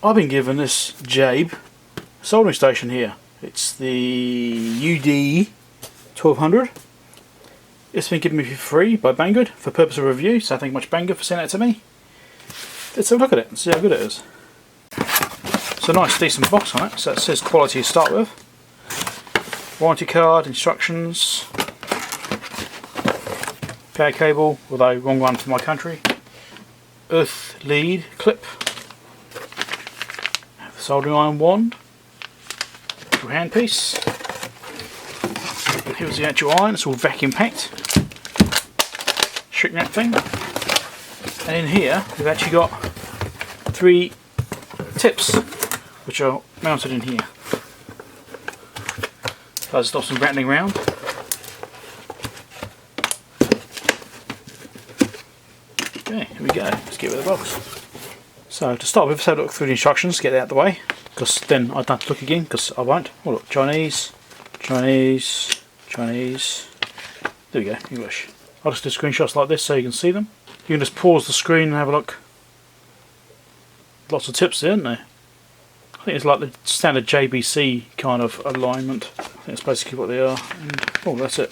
I've been given this Jabe soldering station here. It's the UD-1200. It's been given me for free by Banggood for purpose of review, so thank you much Banggood for sending it to me. Let's have a look at it and see how good it is. It's a nice decent box on it, so it says quality to start with. Warranty card, instructions, power cable, although wrong one for my country, earth lead clip, soldering iron wand, little handpiece. Here's the actual iron, it's all vacuum packed, shrink wrap thing, and in here we've actually got 3 tips which are mounted in here. So I'll stop some rattling around. Okay, here we go, let's get rid of the box. So to start with, let's have a look through the instructions, get that out of the way, because then I don't have to look again, because I won't. Oh look, Chinese, Chinese, Chinese. There we go, English. I'll just do screenshots like this so you can see them. You can just pause the screen and have a look. Lots of tips there, isn't there? I think it's like the standard JBC kind of alignment. I think that's basically what they are. And, oh, that's it.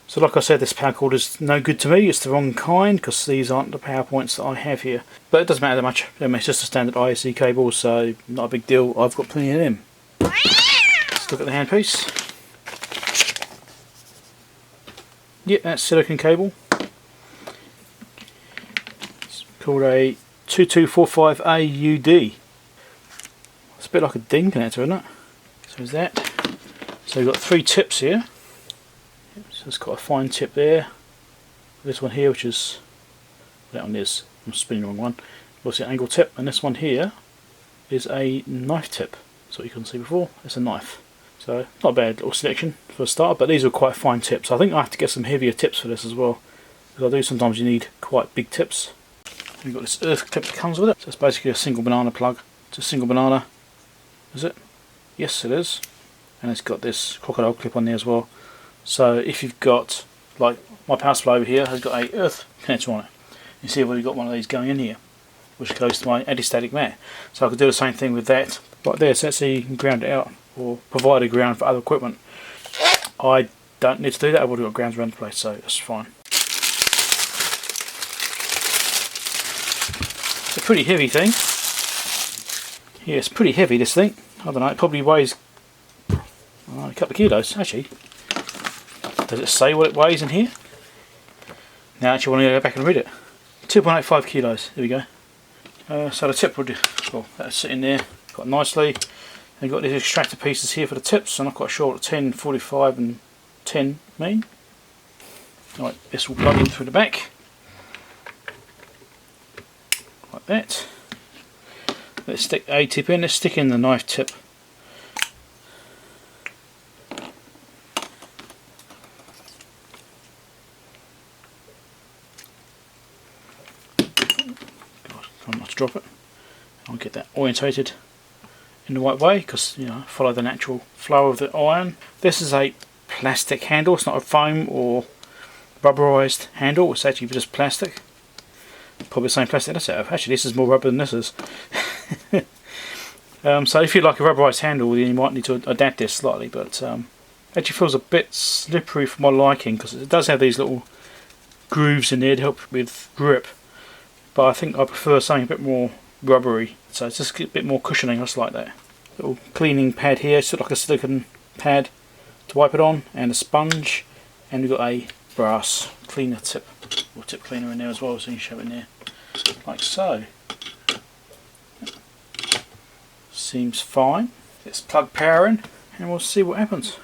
So like I said, this power cord is no good to me. It's the wrong kind because these aren't the power points that I have here. But it doesn't matter that much. It's just a standard ISC cable, so not a big deal. I've got plenty of them. Let's look at the handpiece. Yep, that's silicon cable. It's called a 2245 UD. It's a bit like a DIN connector, isn't it? So there's that. So we've got 3 tips here. So it's got a fine tip there. This one here, which is, that one is, I'm spinning the wrong one. What's the angle tip? And this one here is a knife tip. That's what you couldn't see before. It's a knife. So not a bad little selection for a start, but these are quite fine tips. I think I have to get some heavier tips for this as well, because I do sometimes you need quite big tips. We've got this earth clip that comes with it. So it's basically a single banana plug. It's a single banana. Is it? Yes, it is. And it's got this crocodile clip on there as well. So if you've got, like my power supply over here has got a earth connector on it. You see I've already got one of these going in here, which goes to my anti-static mat. So I could do the same thing with that right there, so that's how you can ground it out or provide a ground for other equipment. I don't need to do that, I've already got grounds around the place, so that's fine. It's a pretty heavy thing. Yeah, it's pretty heavy, this thing. I don't know, it probably weighs a couple of kilos actually. Does it say what it weighs in here? Now I actually want to go back and read it. 2.85 kilos, there we go. So the tip will do, well, that's sitting there quite nicely. And you've got these extractor pieces here for the tips. I'm not quite sure what 10, 45 and 10 mean. Right, this will plug in through the back. Like that. Let's stick a tip in, let's stick in the knife tip. God, try not to drop it. I'll get that orientated in the right way, because you know, follow the natural flow of the iron. This is a plastic handle, it's not a foam or rubberized handle, it's actually just plastic. Probably the same plastic that's out of. Actually this is more rubber than this is. So if you like a rubberized handle, then you might need to adapt this slightly, but actually feels a bit slippery for my liking, because it does have these little grooves in there to help with grip, but I think I prefer something a bit more rubbery, so it's just a bit more cushioning. I just like that. Little cleaning pad here, sort of like a silicone pad to wipe it on, and a sponge, and we've got a brass cleaner tip, or tip cleaner in there as well, so you can shove it in there like so. Seems fine. Let's plug power in and we'll see what happens.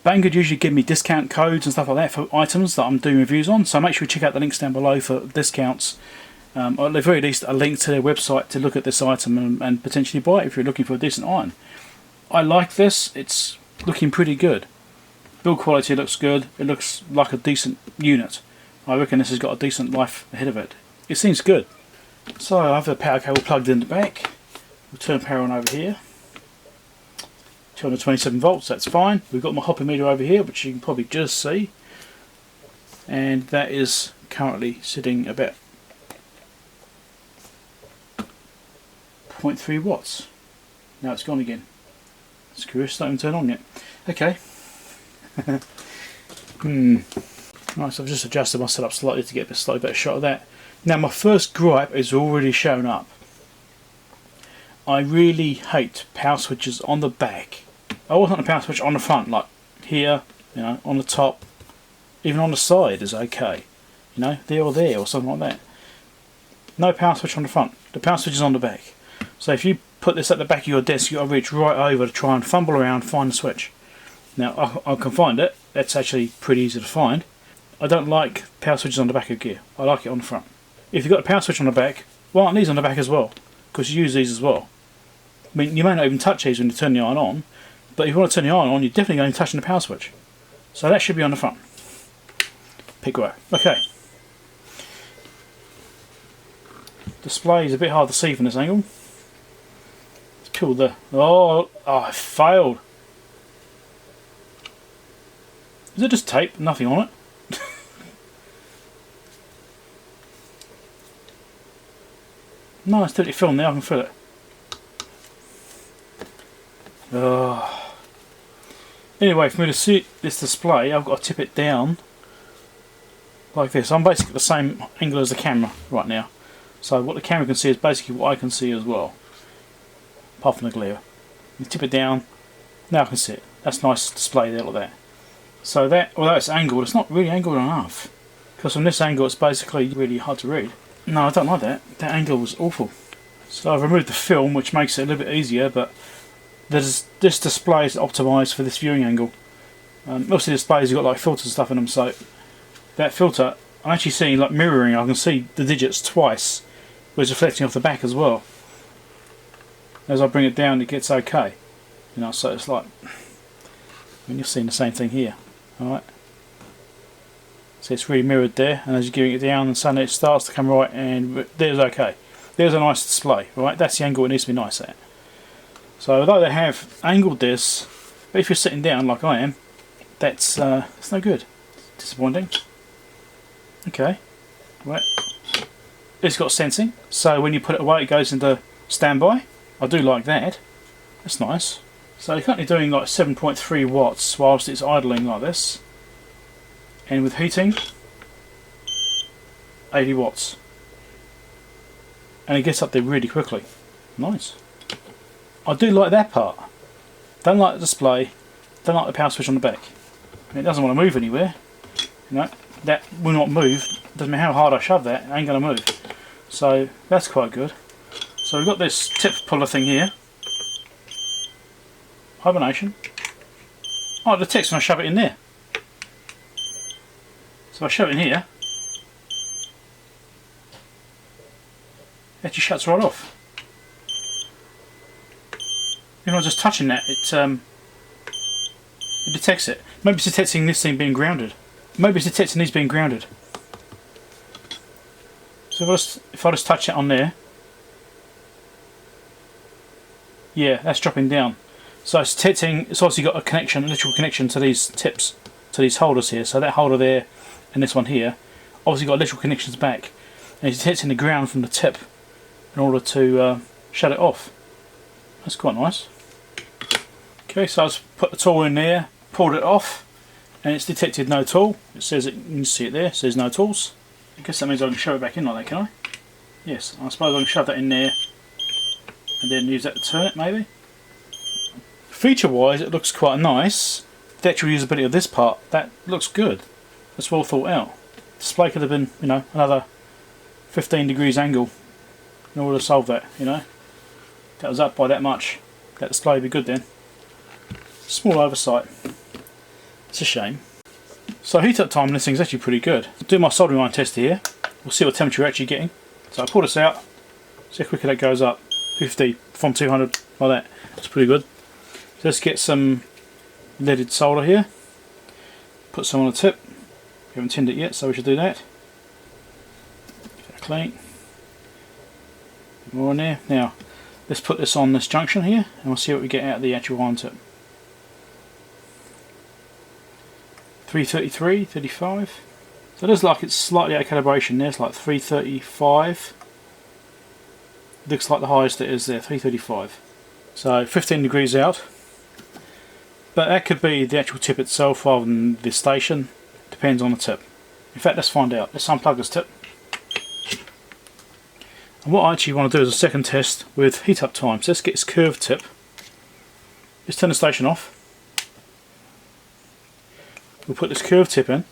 Banggood usually give me discount codes and stuff like that for items that I'm doing reviews on, so make sure you check out the links down below for discounts, or at the very least a link to their website to look at this item and potentially buy it if you're looking for a decent iron. I like this, it's looking pretty good. Build quality looks good, it looks like a decent unit. I reckon this has got a decent life ahead of it. It seems good. So I have the power cable plugged in the back. We'll turn power on over here. 227 volts, that's fine. We've got my hopper meter over here, which you can probably just see. And that is currently sitting about 0.3 watts. Now it's gone again. Screw, it's not even turned on yet. Okay. Right, so I've just adjusted my setup slightly to get a slightly better shot of that. Now my first gripe is already shown up. I really hate power switches on the back. I want a power switch on the front, like here, you know, on the top, even on the side is okay. You know, there or something like that. No power switch on the front. The power switch is on the back. So if you put this at the back of your desk, you've got to reach right over to try and fumble around, find the switch. Now I can find it. That's actually pretty easy to find. I don't like power switches on the back of gear. I like it on the front. If you've got a power switch on the back, why aren't these on the back as well? Because you use these as well. I mean, you may not even touch these when you turn the iron on, but if you want to turn the iron on, you're definitely going to touch the power switch. So that should be on the front. Pick right. Okay. Display is a bit hard to see from this angle. Let's pull the... Oh, I failed. Is it just tape? Nothing on it? No, it's totally filmed now, I can feel it. Anyway, for me to see this display, I've got to tip it down like this. I'm basically at the same angle as the camera right now. So what the camera can see is basically what I can see as well. Apart from the glare. You tip it down, now I can see it. That's a nice display there like that. So that, although it's angled, it's not really angled enough. Because from this angle it's basically really hard to read. No, I don't like that. That angle was awful. So I've removed the film, which makes it a little bit easier, but this display is optimised for this viewing angle. Most of the displays have got like filters and stuff in them, so that filter, I'm actually seeing like mirroring. I can see the digits twice, which is reflecting off the back as well. As I bring it down, it gets okay. You know, so it's like, I mean, you're seeing the same thing here. Alright. So it's really mirrored there, and as you're giving it down, and suddenly it starts to come right, and there's okay. There's a nice display, right? That's the angle it needs to be nice at. So although they have angled this, but if you're sitting down like I am, that's no good. Disappointing. Okay. Right. It's got sensing, so when you put it away, it goes into standby. I do like that. That's nice. So you're currently doing like 7.3 watts whilst it's idling like this. And with heating, 80 watts. And it gets up there really quickly. Nice. I do like that part. Don't like the display, don't like the power switch on the back. It doesn't want to move anywhere. You know, that will not move. Doesn't matter how hard I shove that, it ain't going to move. So that's quite good. So we've got this tip puller thing here. Hibernation. Oh, it detects when I shove it in there. So I shove it in here, it actually shuts right off. If I'm just touching that, it detects it. Maybe it's detecting this thing being grounded. Maybe it's detecting these being grounded. So if I just touch it on there, yeah, that's dropping down. So it's detecting, it's obviously got a connection, an electrical connection to these tips, to these holders here. So that holder there and this one here, obviously got electrical connections back, and it's detecting the ground from the tip in order to shut it off. That's quite nice. Okay, so I've put the tool in there, pulled it off, and it's detected no tool. It says it, you can see it there, it says no tools. I guess that means I can shove it back in like that, can I? Yes, I suppose I can shove that in there and then use that to turn it maybe. Feature wise it looks quite nice. The actual usability of this part, that looks good. That's well thought out. Display could have been, you know, another 15 degrees angle in order to solve that, you know. If that was up by that much, that display would be good then. Small oversight. It's a shame. So heat up time on this thing is actually pretty good. I'll do my soldering iron test here. We'll see what temperature we're actually getting. So I'll pull this out, see how quickly that goes up. 50 from 200, like that. That's pretty good. So let's get some leaded solder here. Put some on the tip. We haven't tinned it yet, so we should do that. Get that clean. More in there. Now, let's put this on this junction here, and we'll see what we get out of the actual iron tip. 333, 35. So it looks like it's slightly out of calibration there. It's like 335. Looks like the highest it is there, 335. So 15 degrees out, but that could be the actual tip itself rather than the station. Depends on the tip. In fact, let's find out. Let's unplug this tip. And what I actually want to do is a second test with heat up time. So let's get this curved tip. Let's turn the station off. We'll put this curved tip in.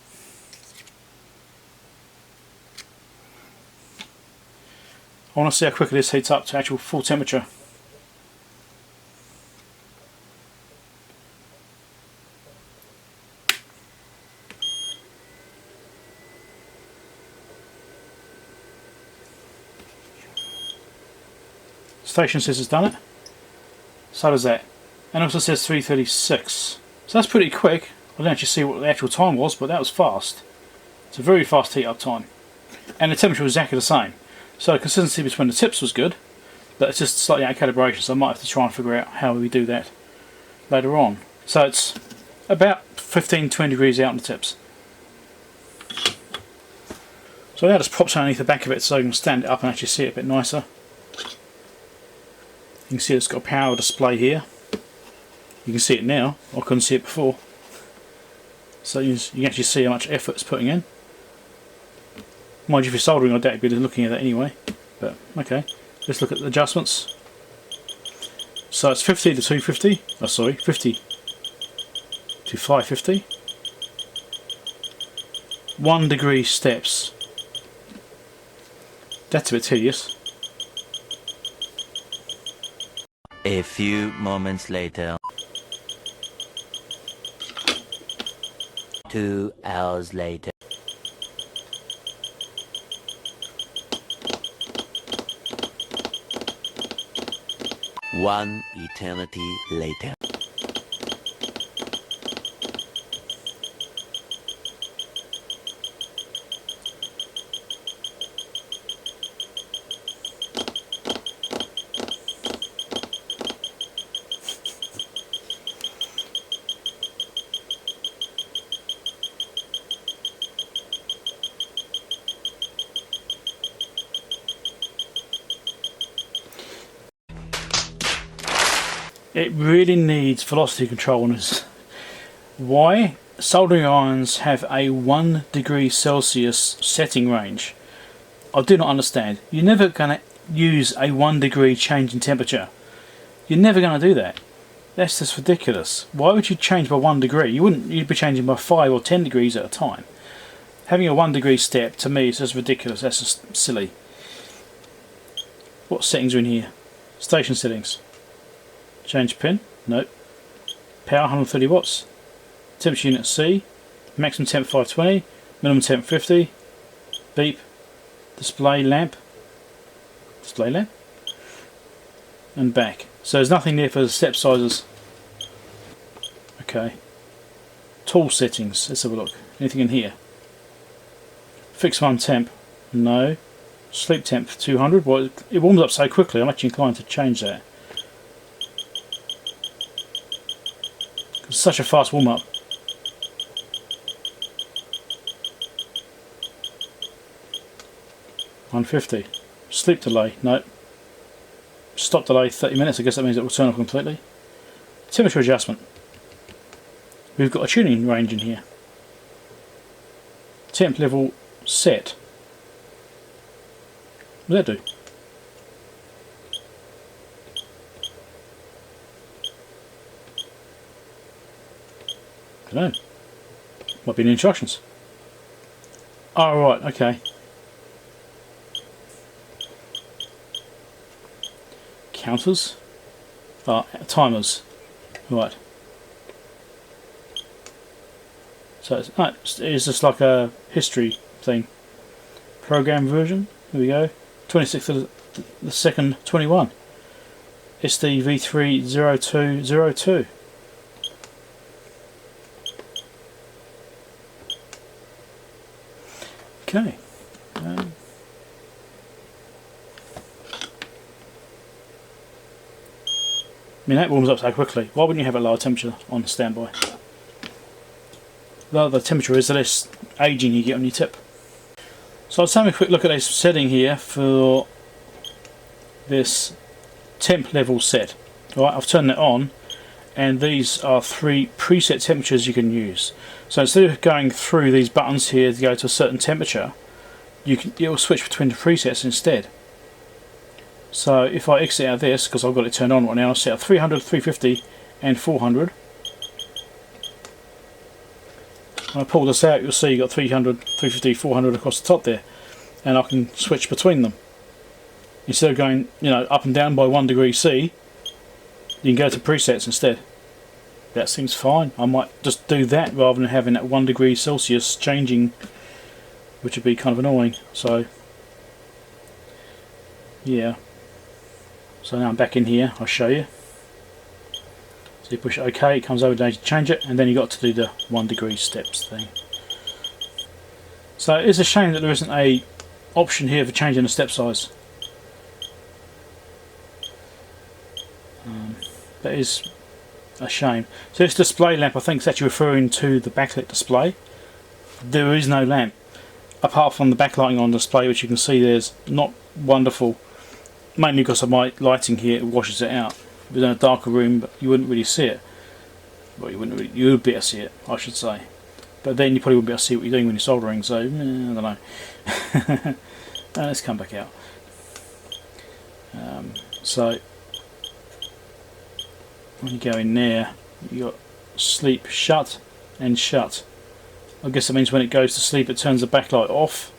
I want to see how quickly this heats up to actual full temperature. Station says it's done it. So does that. And also says 336. So that's pretty quick. I didn't actually see what the actual time was, but that was fast. It's a very fast heat up time. And the temperature was exactly the same. So the consistency between the tips was good, but it's just slightly out of calibration, so I might have to try and figure out how we do that later on. So it's about 15-20 degrees out on the tips. So now just props underneath the back of it so you can stand it up and actually see it a bit nicer. You can see it's got a power display here. You can see it now. I couldn't see it before. So you can actually see how much effort it's putting in. Mind you, if you're soldering, I doubt you'd be looking at that anyway. But okay, let's look at the adjustments. So it's 50 to 250. Oh, sorry, 50 to 550. 1 degree steps. That's a bit tedious. A few moments later. 2 hours later. 1 eternity later. It really needs velocity control on this. Why? Soldering irons have a 1 degree Celsius setting range. I do not understand. You're never going to use a 1 degree change in temperature. You're never going to do that. That's just ridiculous. Why would you change by 1 degree? You'd be changing by 5 or 10 degrees at a time. Having a 1 degree step, to me, is just ridiculous. That's just silly. What settings are in here? Station settings. Change pin? Nope. Power 130 watts. Temperature unit C. Maximum temp 520. Minimum temp 50. Beep. Display lamp. Display lamp. And back. So there's nothing there for the step sizes. Okay. Tool settings. Let's have a look. Anything in here? Fix 1 temp. No. Sleep temp 200. Well, it warms up so quickly, I'm actually inclined to change that. It's such a fast warm up. $150. Sleep delay. No. Stop delay 30 minutes. I guess that means it will turn off completely. Temperature adjustment. We've got a tuning range in here. Temp level set. What does that do? I don't know. Might be in the instructions. Oh, right, okay. Counters. Timers. Right. So it's just like a history thing. Program version. Here we go. 26th of the 2nd, 21. It's the V30202. Okay. I mean, that warms up so quickly. Why wouldn't you have a lower temperature on standby? The lower the temperature is, the less aging you get on your tip. So let's have a quick look at this setting here for this temp level set. Alright, I've turned that on, and these are 3 preset temperatures you can use. So instead of going through these buttons here to go to a certain temperature, it will switch between the presets instead. So if I exit out of this, because I've got it turned on right now, I'll set 300, 350 and 400. When I pull this out, you'll see you've got 300, 350, 400 across the top there, and I can switch between them. Instead of going, you know, up and down by 1 degree C, you can go to presets instead. That seems fine. I might just do that rather than having that 1 degree Celsius changing, which would be kind of annoying. So yeah. So now I'm back in here, I'll show you. So you push OK, it comes over to change it, and then you got to do the 1 degree steps thing. So it's a shame that there isn't a option here for changing the step size. That is a shame. So this display lamp, I think, is actually referring to the backlit display. There is no lamp apart from the backlighting on display, which you can see there's not wonderful. Mainly because of my lighting here, it washes it out. If it was in a darker room, but you wouldn't really see it. Well, you would be able to see it, I should say. But then you probably wouldn't be able to see what you're doing when you're soldering. So I don't know. Let's come back out. So when you go in there, you got sleep shut and shut. I guess that means when it goes to sleep, it turns the backlight off.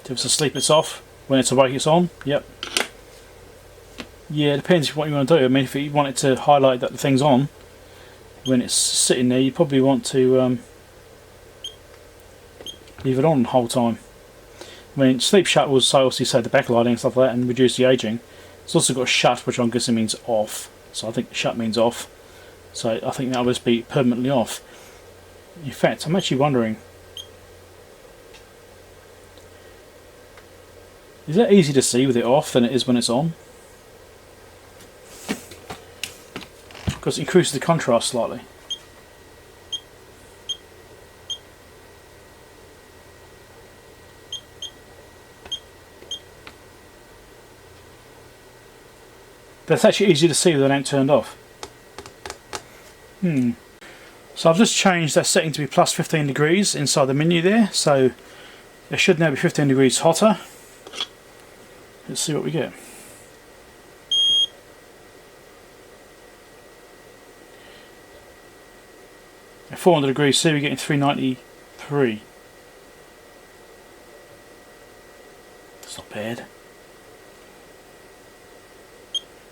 If it's asleep, it's off. When it's awake, it's on. Yep. Yeah, it depends what you want to do. I mean, if you want it to highlight that the thing's on when it's sitting there, you probably want to leave it on the whole time. I mean, sleep shut will obviously say the backlighting and stuff like that and reduce the aging. It's also got shut, which I'm guessing means off. So I think shut means off. So I think that'll just be permanently off. In fact, I'm actually wondering, is that easy to see with it off than it is when it's on? Because it increases the contrast slightly. But it's actually easy to see with the lamp turned off. So I've just changed that setting to be plus 15 degrees inside the menu there, so it should now be 15 degrees hotter. Let's see what we get. At 400 degrees C, we're getting 393. That's not bad.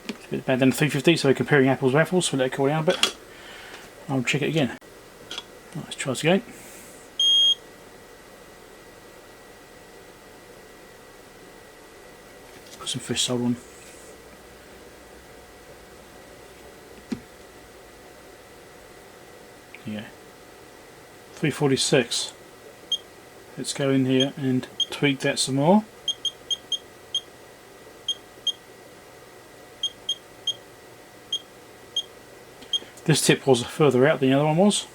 It's a bit better than 350, so we're comparing apples with apples, so let it cool down a bit. I'll check it again. Let's try this again. Put some fish solder on. Yeah. 346. Let's go in here and tweak that some more. This tip was further out than the other one was.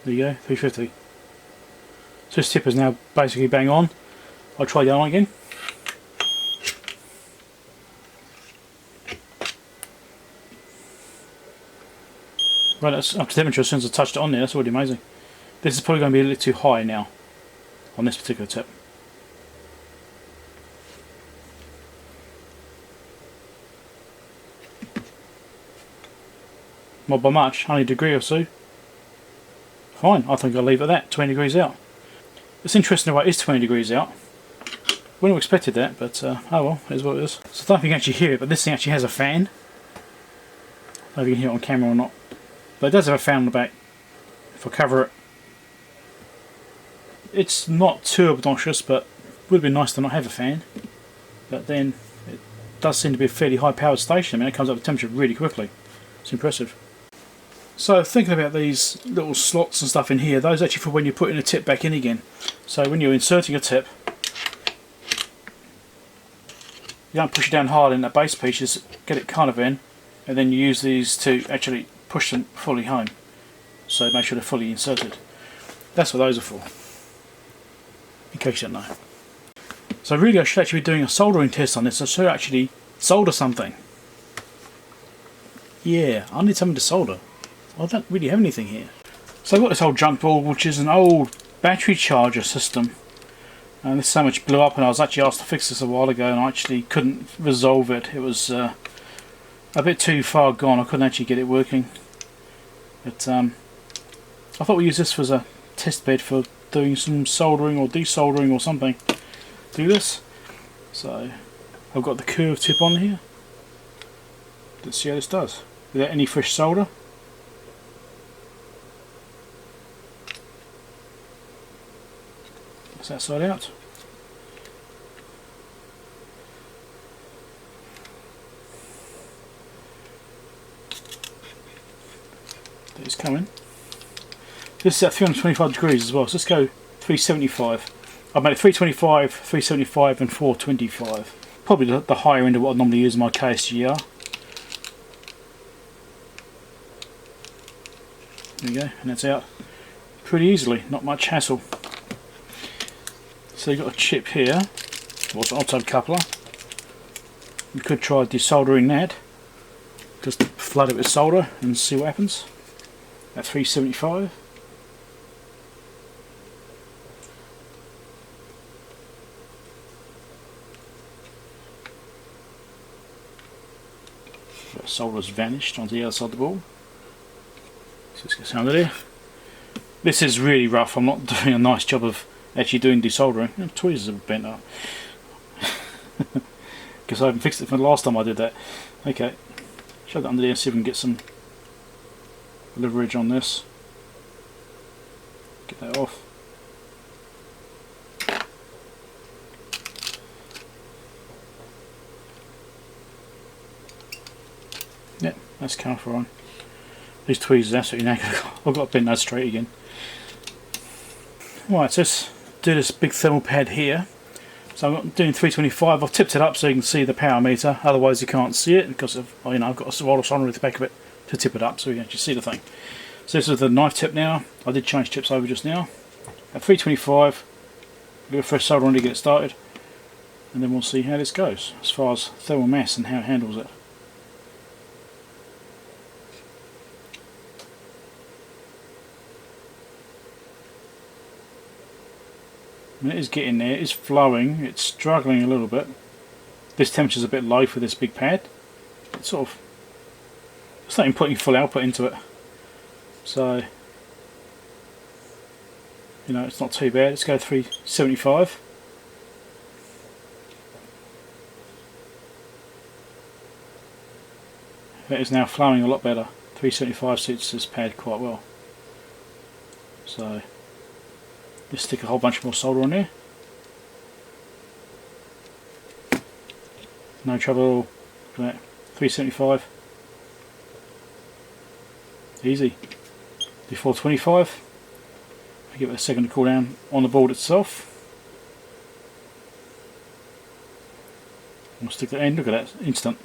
There you go, 350. So this tip is now basically bang on. I'll try the other one again. Right, that's up to temperature as soon as I touched it on there. That's already amazing. This is probably going to be a little too high now on this particular tip. Not by much, only a degree or so. Fine, I think I'll leave it at that, 20 degrees out. It's interesting the way it is 20 degrees out. Wouldn't have expected that, but oh well, it is what it is. So I don't know if you can actually hear it, but this thing actually has a fan. I don't know if you can hear it on camera or not. But it does have a fan on the back. If I cover it, it's not too obnoxious, but it would be nice to not have a fan. But then it does seem to be a fairly high powered station. I mean, it comes up to temperature really quickly. It's impressive. So thinking about these little slots and stuff in here, those are actually for when you're putting a tip back in again. So when you're inserting a tip, You don't push it down hard in that base piece, just get it kind of in, and then you use these to actually push them fully home. So make sure they're fully inserted. That's what those are for, in case you don't know. So really I should actually be doing a soldering test on this. I should actually solder something. Yeah, I need something to solder. I don't really have anything here. So I've got this old junk ball, which is an old battery charger system. And this sandwich blew up, and I was actually asked to fix this a while ago, and I actually couldn't resolve it. It was a bit too far gone. I couldn't actually get it working. But I thought we'd use this as a test bed for doing some soldering or desoldering or something. Do this. So I've got the curved tip on here. Let's see how this does without any fresh solder. That's that side out. It's coming. This is at 325 degrees as well, so let's go 375. I've made it 325, 375 and 425. Probably the higher end of what I normally use in my KSGR. There you go, and that's out pretty easily, not much hassle. So you've got a chip here, or it's an outside coupler. You could try desoldering that, just flood it with solder and see what happens. At 375. The solder's vanished onto the other side of the ball. So let's get under there. This is really rough. I'm not doing a nice job of actually doing desoldering. The tweezers have bent up. Because I haven't fixed it from the last time I did that. Okay, shove that under there and see if we can get some leverage on this. Get that off. Yep, that's coming for on. These tweezers are absolutely knackered. I've got to bend that straight again. Right, so let's do this big thermal pad here. So I'm doing 325. I've tipped it up so you can see the power meter. Otherwise you can't see it because of, I've got a roller solder at the back of it to tip it up so you can actually see the thing. So this is the knife tip now. I did change tips over just now. At 325, give a fresh solder on to get it started, and then we'll see how this goes as far as thermal mass and how it handles it. And it is getting there, it is flowing, it's struggling a little bit. This temperature's a bit low for this big pad. It's sort of, it's not even putting full output into it. So, it's not too bad. Let's go 375. That is now flowing a lot better. 375 suits this pad quite well. So, let's stick a whole bunch more solder on there. No trouble at all. Look at that. 375. Easy. Before 25. Give it a second to cool down on the board itself. We'll stick that in. Look at that, instant.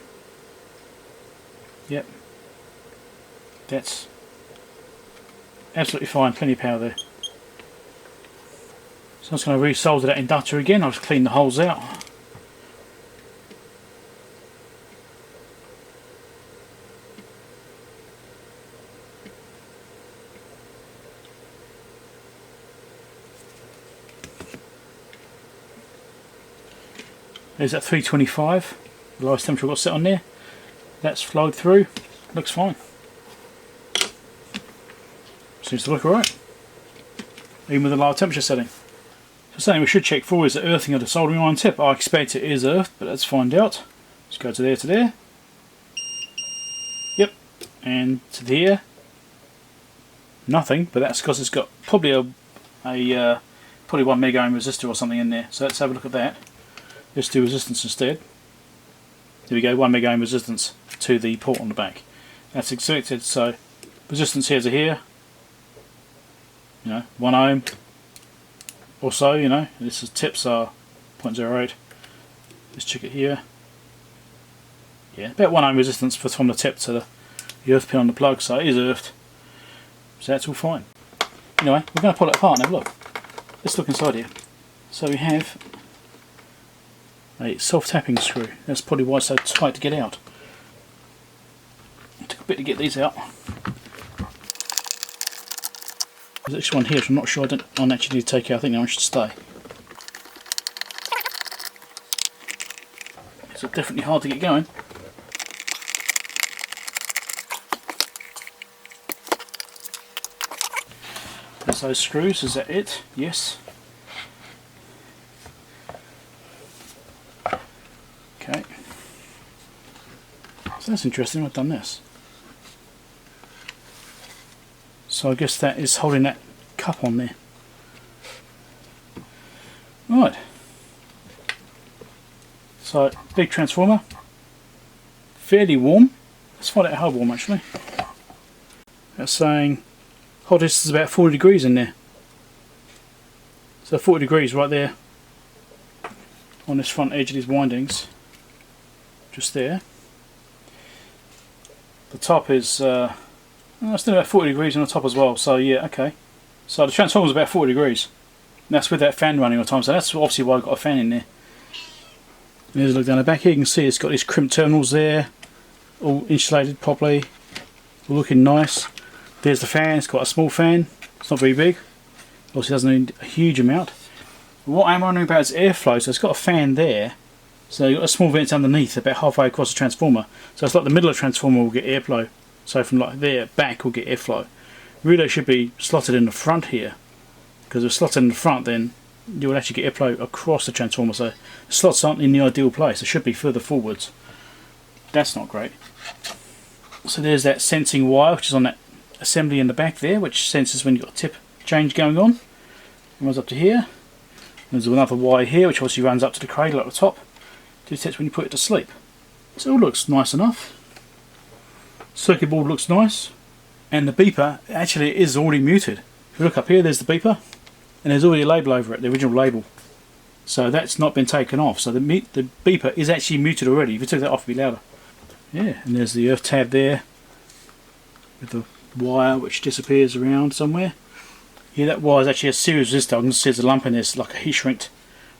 Yep. That's absolutely fine. Plenty of power there. So I'm just going to re-solder that inductor again. I'll just clean the holes out. There's that 325, the lowest temperature I've got set on there. That's flowed through, looks fine. Seems to look alright, even with the lower temperature setting. So something we should check for is the earthing of the soldering iron tip. I expect it is earthed, but let's find out. Let's go to there. Yep, and to there. Nothing, but that's because it's got probably probably 1 mega ohm resistor or something in there. So let's have a look at that. Let's do resistance instead. There we go, 1 mega ohm resistance to the port on the back. That's accepted, so resistance here to here. 1 ohm or so, this is tips are 0.08. Let's check it here. Yeah, about 1 ohm resistance from the tip to the earth pin on the plug, so it is earthed. So that's all fine. Anyway, we're going to pull it apart and have a look. Let's look inside here. So we have a self-tapping screw. That's probably why it's so tight to get out. It took a bit to get these out. There's this one here, which I'm not sure I don't actually need to take out. I think that one should stay. It's definitely hard to get going. There's those screws, is that it? Yes. Okay. So that's interesting, I've done this. So I guess that is holding that cup on there. Right. So, big transformer. Fairly warm. Let's find out how warm actually. That's saying hottest is about 40 degrees in there. So 40 degrees right there on this front edge of these windings. Just there. The top is still about 40 degrees on the top as well, so yeah, okay. So the transformer is about 40 degrees. And that's with that fan running all the time, so that's obviously why I've got a fan in there. And here's a look down the back here, you can see it's got these crimped terminals there, all insulated properly, all looking nice. There's the fan, it's got a small fan, it's not very big, obviously doesn't need a huge amount. What I'm wondering about is airflow, so it's got a fan there, so you've got a small vent underneath about halfway across the transformer, so it's like the middle of the transformer will get airflow, so from like there back will get airflow. Really it should be slotted in the front here, because if it's slotted in the front then you will actually get airflow across the transformer, so the slots aren't in the ideal place, it should be further forwards. That's not great. So there's that sensing wire which is on that assembly in the back there, which senses when you've got a tip change going on. It runs up to here. There's another wire here which obviously runs up to the cradle at the top to detect when you put it to sleep. So it all looks nice enough. Circuit board looks nice, and the beeper actually is already muted. If you look up here, there's the beeper, and there's already a label over it, the original label. So that's not been taken off. So the beeper is actually muted already. If you took that off, it'd be louder. Yeah, and there's the earth tab there with the wire which disappears around somewhere. Yeah, that wire is actually a series resistor. I can see there's a lump in this, like a heat shrinked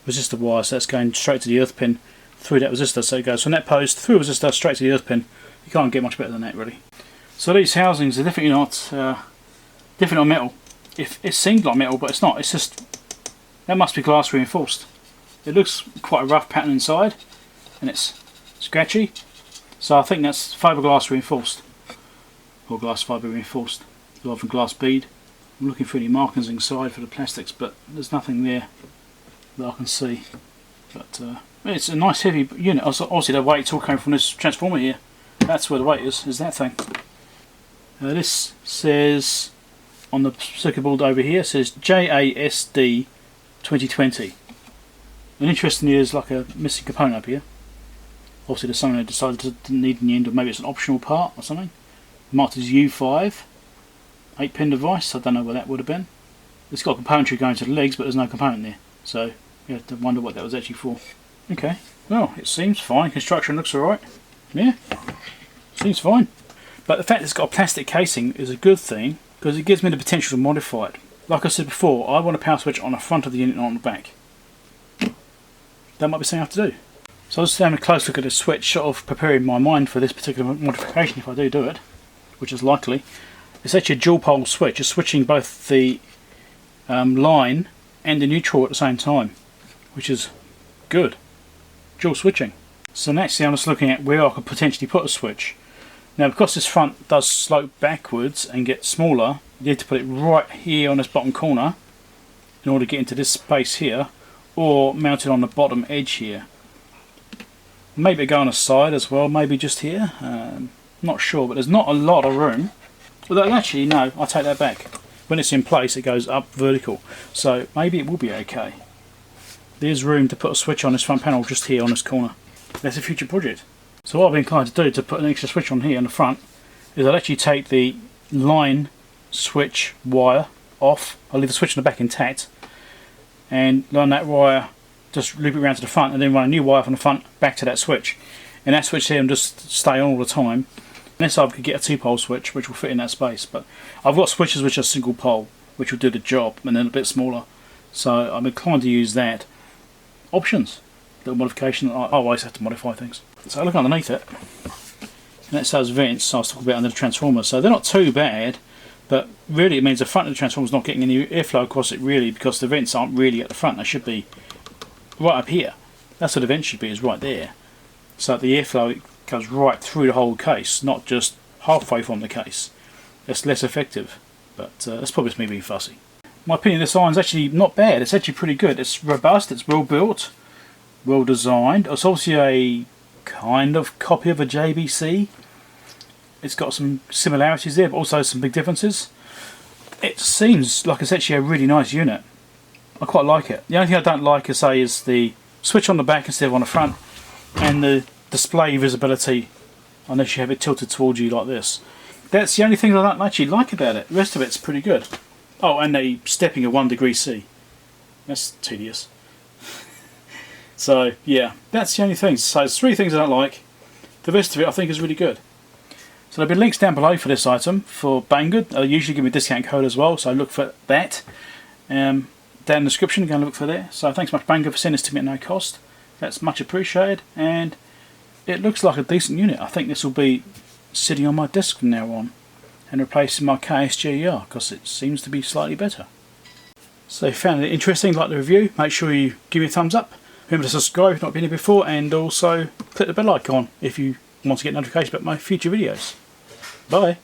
resistor wire, so that's going straight to the earth pin through that resistor. So it goes from that post through a resistor straight to the earth pin. You can't get much better than that, really. So these housings are definitely not metal. If it seemed like metal, but it's not. It's just, that must be glass reinforced. It looks quite a rough pattern inside, and it's scratchy. So I think that's fiberglass reinforced, or glass fibre reinforced, rather than glass bead. I'm looking for any markings inside for the plastics, but there's nothing there that I can see. But it's a nice heavy unit. Obviously the weight's all coming from this transformer here. That's where the weight is that thing. This says, on the circuit board over here, says JASD 2020. And interestingly, there's like a missing component up here. Obviously there's something they decided to didn't need in the end, or maybe it's an optional part or something. Marked as U5, 8-pin device. I don't know where that would have been. It's got componentry going to the legs, but there's no component there. So you have to wonder what that was actually for. Okay, well, it seems fine. Construction looks alright. Yeah, seems fine. But the fact that it's got a plastic casing is a good thing, because it gives me the potential to modify it. Like I said before, I want a power switch on the front of the unit, not on the back. That might be something I have to do. So I was just having a close look at this switch, sort of preparing my mind for this particular modification if I do it, which is likely. It's actually a dual pole switch. It's switching both the line and the neutral at the same time, which is good. Dual switching. So next I'm just looking at where I could potentially put a switch. Now because this front does slope backwards and get smaller, you need to put it right here on this bottom corner in order to get into this space here, or mount it on the bottom edge here. Maybe go on the side as well, maybe just here. Not sure, but there's not a lot of room. Although actually no, I take that back. When it's in place it goes up vertical, so maybe it will be okay. There's room to put a switch on this front panel just here on this corner. That's a future project. So what I've been inclined to do to put an extra switch on here in the front is I'll actually take the line switch wire off. I'll leave the switch in the back intact and run that wire, just loop it around to the front and then run a new wire from the front back to that switch. and that switch there and just stay on all the time. Unless I could get a 2-pole switch which will fit in that space, but I've got switches which are single pole which will do the job and then a bit smaller, so I'm inclined to use that. Options, little modification. I always have to modify things. So I look underneath it and that's those vents I was talking about under the transformer. So they're not too bad, but really it means the front of the transformer is not getting any airflow across it really, because the vents aren't really at the front. They should be right up here. That's where the vent should be, is right there. So the airflow goes right through the whole case, not just halfway from the case. It's less effective, but that's probably just me being fussy. My opinion, this iron's actually not bad. It's actually pretty good. It's robust, it's well built, well designed. It's obviously a kind of copy of a JBC. It's got some similarities there, but also some big differences. It seems like it's actually a really nice unit. I quite like it. The only thing I don't like, is the switch on the back instead of on the front, and the display visibility unless you have it tilted towards you like this. That's the only thing I don't actually like about it. The rest of it's pretty good. Oh, and the stepping of 1 degree C. That's tedious. So yeah, that's the only thing. So there's 3 things I don't like. The rest of it I think is really good. So there'll be links down below for this item for Banggood. They'll usually give me a discount code as well, so look for that. Down in the description, go and look for there. So thanks much Banggood for sending this to me at no cost. That's much appreciated, and it looks like a decent unit. I think this will be sitting on my desk from now on and replacing my KSGER, because it seems to be slightly better. So if you found it interesting, like the review, make sure you give me a thumbs up. Remember to subscribe if you've not been here before, and also click the bell icon if you want to get notifications about my future videos. Bye.